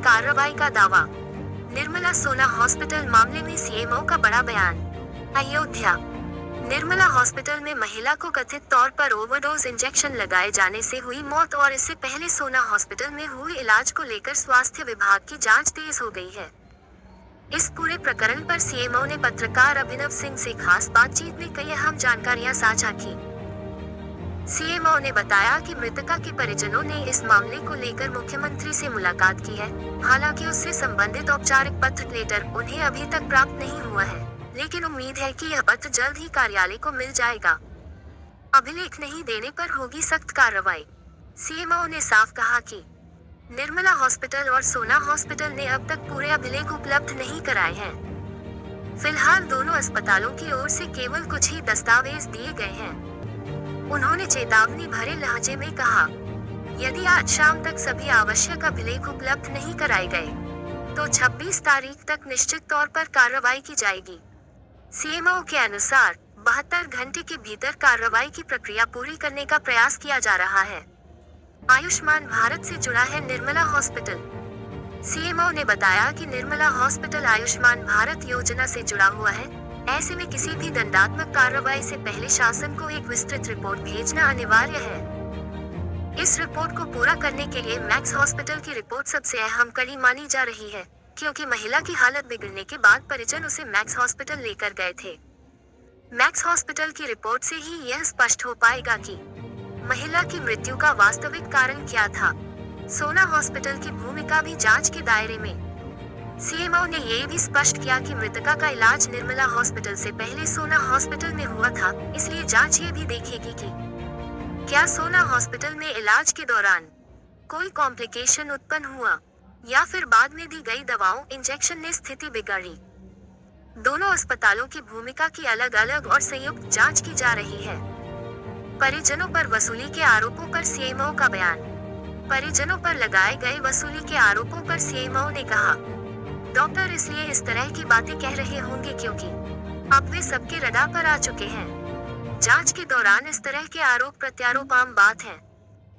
कार्रवाई का दावा। निर्मला सोना हॉस्पिटल मामले में सीएमओ का बड़ा बयान। अयोध्या। निर्मला हॉस्पिटल में महिला को कथित तौर पर ओवरडोज इंजेक्शन लगाए जाने से हुई मौत और इससे पहले सोना हॉस्पिटल में हुए इलाज को लेकर स्वास्थ्य विभाग की जांच तेज हो गई है। इस पूरे प्रकरण पर सीएमओ ने पत्रकार अभिनव सिंह से खास बातचीत में कई अहम जानकारियां साझा की। सीएमओ ने बताया कि मृतका के परिजनों ने इस मामले को लेकर मुख्यमंत्री से मुलाकात की है। हालांकि उससे संबंधित औपचारिक पत्र लेटर उन्हें अभी तक प्राप्त नहीं हुआ है, लेकिन उम्मीद है कि यह पत्र जल्द ही कार्यालय को मिल जाएगा। अभिलेख नहीं देने पर होगी सख्त कार्रवाई। सीएमओ ने साफ कहा कि निर्मला हॉस्पिटल और सोना हॉस्पिटल ने अब तक पूरे अभिलेख उपलब्ध नहीं कराए हैं। फिलहाल दोनों अस्पतालों की ओर से केवल कुछ ही दस्तावेज दिए गए हैं। उन्होंने चेतावनी भरे लहजे में कहा, यदि आज शाम तक सभी आवश्यक अभिलेख उपलब्ध नहीं कराए गए तो 26 तारीख तक निश्चित तौर पर कार्रवाई की जाएगी। सीएमओ के अनुसार 72 घंटे के भीतर कार्रवाई की प्रक्रिया पूरी करने का प्रयास किया जा रहा है। आयुष्मान भारत से जुड़ा है निर्मला हॉस्पिटल। सीएमओ ने बताया कि निर्मला हॉस्पिटल आयुष्मान भारत योजना से जुड़ा हुआ है। ऐसे में किसी भी दंडात्मक कार्रवाई से पहले शासन को एक विस्तृत रिपोर्ट भेजना अनिवार्य है। इस रिपोर्ट को पूरा करने के लिए मैक्स हॉस्पिटल की रिपोर्ट सबसे अहम कड़ी मानी जा रही है, क्योंकि महिला की हालत बिगड़ने के बाद परिजन उसे मैक्स हॉस्पिटल लेकर गए थे। मैक्स हॉस्पिटल की रिपोर्ट से ही यह स्पष्ट हो पाएगा कि महिला की मृत्यु का वास्तविक कारण क्या था। सोना हॉस्पिटल की भूमिका भी जांच के दायरे में। सीएमओ ने ये भी स्पष्ट किया कि मृतका का इलाज निर्मला हॉस्पिटल से पहले सोना हॉस्पिटल में हुआ था, इसलिए जांच ये भी देखेगी कि क्या सोना हॉस्पिटल में इलाज के दौरान कोई कॉम्प्लिकेशन उत्पन्न हुआ या फिर बाद में दी गई दवाओं इंजेक्शन ने स्थिति बिगाड़ी। दोनों अस्पतालों की भूमिका की अलग अलग और संयुक्त जांच की जा रही है। परिजनों पर वसूली के आरोपों पर सीएमओ का बयान। परिजनों पर लगाए गए वसूली के आरोपों पर सीएमओ ने कहा, डॉक्टर इसलिए इस तरह की बातें कह रहे होंगे क्योंकि अब वे सबके रडार पर आ चुके हैं। जांच के दौरान इस तरह के आरोप प्रत्यारोप आम बात है।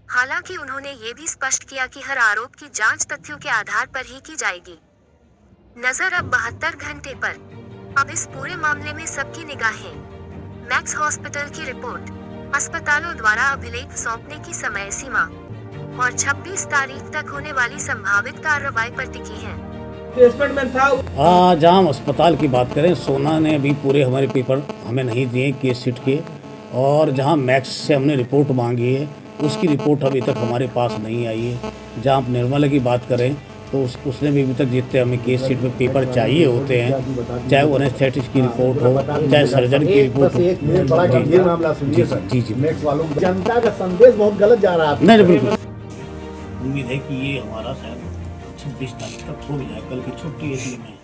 हालांकि उन्होंने ये भी स्पष्ट किया कि हर आरोप की जांच तथ्यों के आधार पर ही की जाएगी। नजर अब 72 घंटे पर। अब इस पूरे मामले में सबकी निगाहें मैक्स हॉस्पिटल की रिपोर्ट, अस्पतालों द्वारा अभिलेख सौंपने की समय सीमा और 26 तारीख तक होने वाली संभावित कार्रवाई पर टिकी है। जहाँ हम अस्पताल की बात करें, सोना ने अभी पूरे हमारे पेपर हमें नहीं दिए केस शीट के, और जहाँ मैक्स से हमने रिपोर्ट मांगी है उसकी रिपोर्ट अभी तक हमारे पास नहीं आई है। जहाँ आप निर्मला की बात करें तो उसने भी अभी तक जितने हमें केस शीट में पेपर चाहिए होते हैं, चाहे वो एनेस्थेटिस्ट की रिपोर्ट हो, चाहे सर्जन की रिपोर्ट हो। जी जनता का संदेश बहुत गलत जा रहा है। नहीं, बिल्कुल उम्मीद है कि ये हमारा शायद 26 तारीख तक हो जाए। कल की छुट्टी है, इसलिए मैं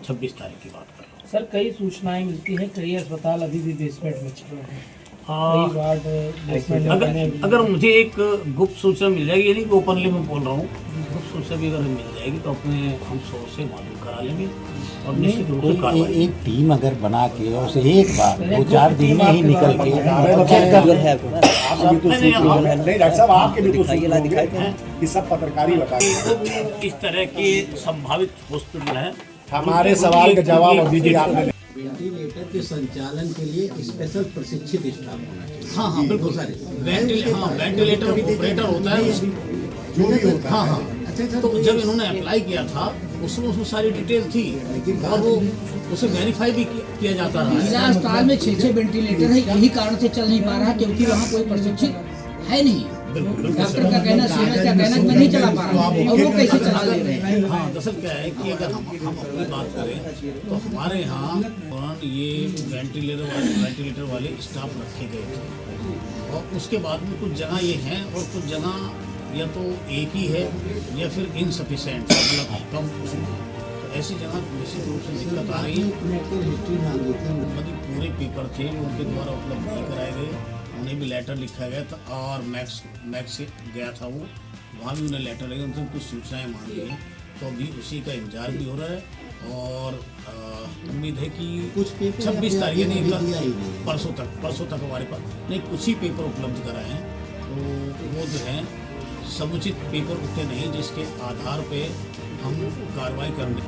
26 तारीख की बात कर रहा हूँ। सर, कई सूचनाएं मिलती हैं, कई अस्पताल अभी भी बेसमेंट में चल रहे हैं। अगर मुझे एक गुप्त सूचना मिल जाएगी, यानी ओपनली मैं बोल रहा हूँ, गुप्त सूचना भी अगर मिल जाएगी तो अपने हम सोर्स से मालूम करा लेंगे और निश्चित रूप से कार्रवाई। एक टीम अगर बना के और उसे एक बार 2-4 दिन में ही निकल के चेक कर है। नहीं डॉक्टर साहब, आपके भी कुछ दिखाई हैं कि सब पत्रकारी बता इस तरह के संभावित हॉस्पिटल हैं। हमारे सवाल का जवाब दीजिए आपने। वेंटिलेटर के संचालन के लिए स्पेशल प्रशिक्षित स्टाफ होना चाहिए। हाँ, बिल्कुल सारे वेंटिलेटर ऑपरेटर होता है जो भी होता है। हाँ। अच्छा, तो जब इन्होंने अप्लाई किया था उसमें सारी डिटेल थी और वो उसे वेरीफाई भी किया जाता रहा। जिला अस्पताल में 6 वेंटिलेटर है, यही कारण से चल नहीं पा रहा है क्योंकि वहाँ कोई प्रशिक्षित है नहीं। डॉक्टर का कहना, सीएमएस का कहना मैं नहीं चला पा रहा हूँ, और वो कैसे चला ले रहे हैं। हाँ, दरअसल क्या है कि अगर हम अपनी बात करें तो हमारे यहाँ ये वेंटिलेटर वाले स्टाफ रखे गए थे, और उसके बाद में कुछ जगह ये हैं और कुछ जगह या तो एक ही है या फिर इनसफिशेंट, मतलब कम। तो ऐसी जगह निश्चित रूप से दिक्कत आ रही है। मतलब पूरे पेपर थे उनके द्वारा उपलब्ध नहीं कराए गए, उन्हें भी लेटर लिखा गया था और मैक्स से गया था वो, वहाँ भी उन्हें लेटर लगे, उनसे कुछ सूचनाएँ मांगी हैं। तो अभी उसी का इंतजार भी हो रहा है और उम्मीद है कि कुछ 26 तारीख नहीं, परसों तक हमारे पास नहीं कुछ ही पेपर उपलब्ध कराए हैं। तो वो जो है समुचित पेपर उठे नहीं जिसके आधार पे हम कार्रवाई करेंगे।